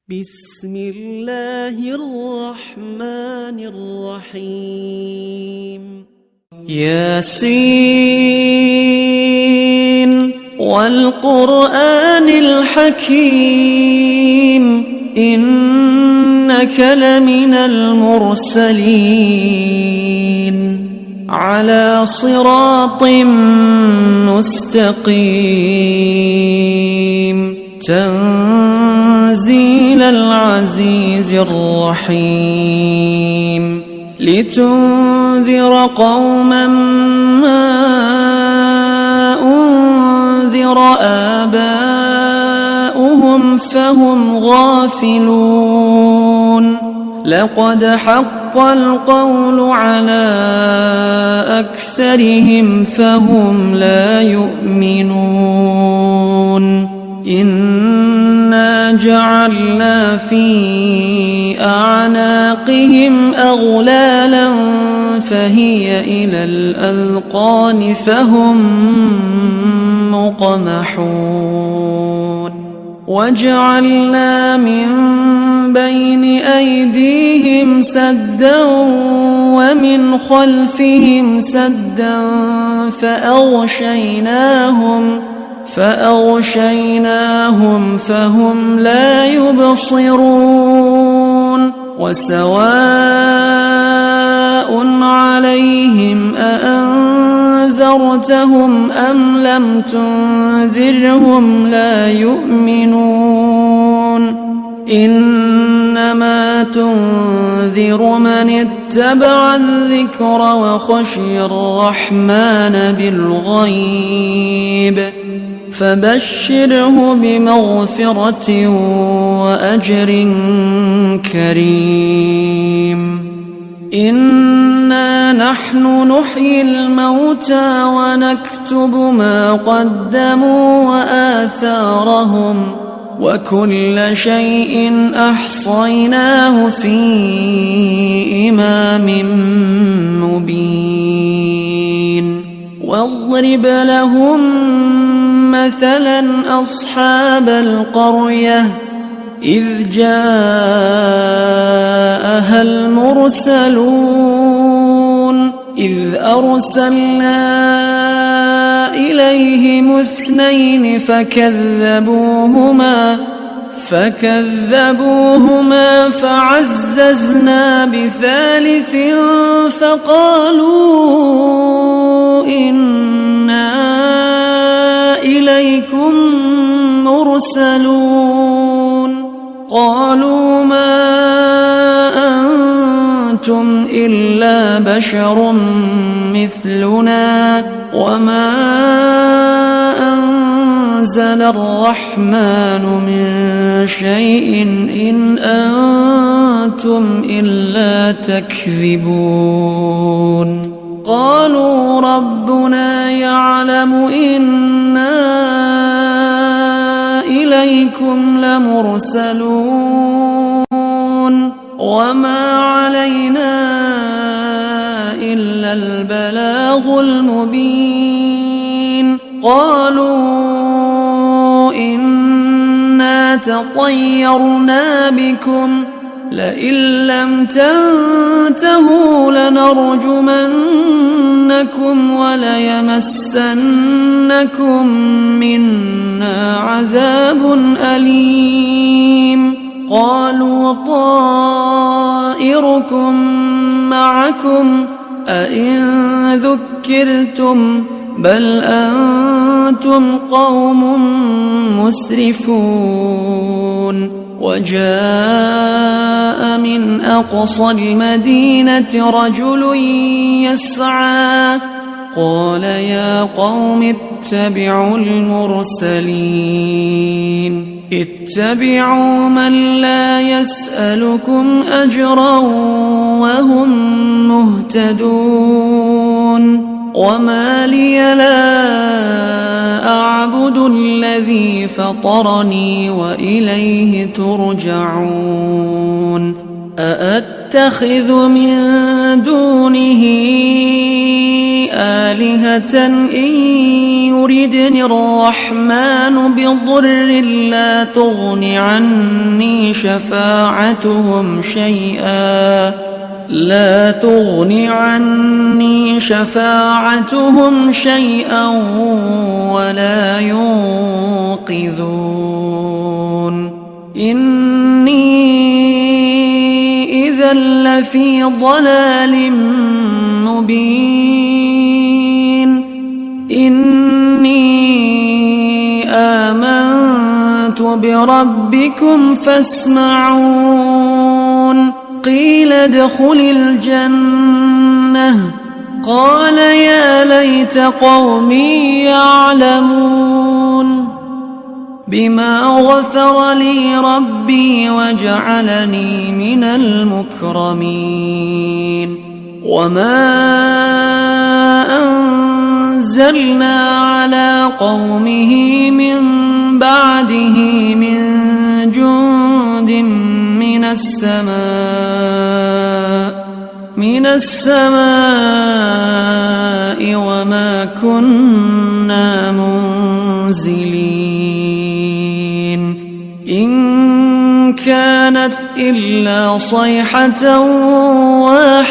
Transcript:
بسم الله الرحمن الرحيم ياسين والقرآن الحكيم إنك لمن المرسلين على صراط مستقيم تنزيل العزيز الرحيم لتنذر قوما ما أنذر آباؤهم فهم غافلون لقد حق القول على أكثرهم فهم لا يؤمنون إنا جعلنا في أعناقهم أغلالا فهي إلى الأذقان فهم مقمحون وجعلنا من بين أيديهم سدا ومن خلفهم سدا فأغشيناهم فهم لا يبصرون وسواء عليهم أأنذرتهم أم لم تنذرهم لا يؤمنون إنما تنذر من اتبع الذكر وخشي الرحمن بالغيب فبشره بمغفرة وأجر كريم إنا نحن نحيي الموتى ونكتب ما قدموا وآثارهم وكل شيء أحصيناه في إمام مبين واضرب لهم مثلا أصحاب القرية إذ جاءها المرسلون إذ أرسلنا إليهم 2 فكذبوهما فعززنا ب3 فقالوا إنا إليكم مرسلون قالوا ما أنتم إلا بشر مثلنا وما أنزل الرحمن من شيء إن أنتم إلا تكذبون قالوا ربنا يعلم إنا إليكم لمرسلون وما علينا إلا البلاغ المبين قالوا إنا تطيرنا بكم لئن لم تنتهوا لنرجمنكم وليمسنكم منا عذاب أليم قالوا طائركم معكم أئن ذكرتم بل أنتم قوم مسرفون وجاء من أقصى المدينة رجل يسعى قال يا قوم اتبعوا المرسلين اتبعوا من لا يسألكم أجرا وهم مهتدون وما لي لا أعبد الذي فطرني وإليه ترجعون. أأتخذ من دونه آلهة إن يردني الرحمن بضر لا تغن عني شفاعتهم شيئا ولا ينقذون إني إذا لفي ضلال مبين إني آمنت بربكم فاسمعون قيل ادخل الجنة قال يا ليت قومي يعلمون بما غفر لي ربي وجعلني من المكرمين وما أنزلنا على قومه من بعده من جند من السماء وما كنا منزلين إن كانت إلا صيحة واحدة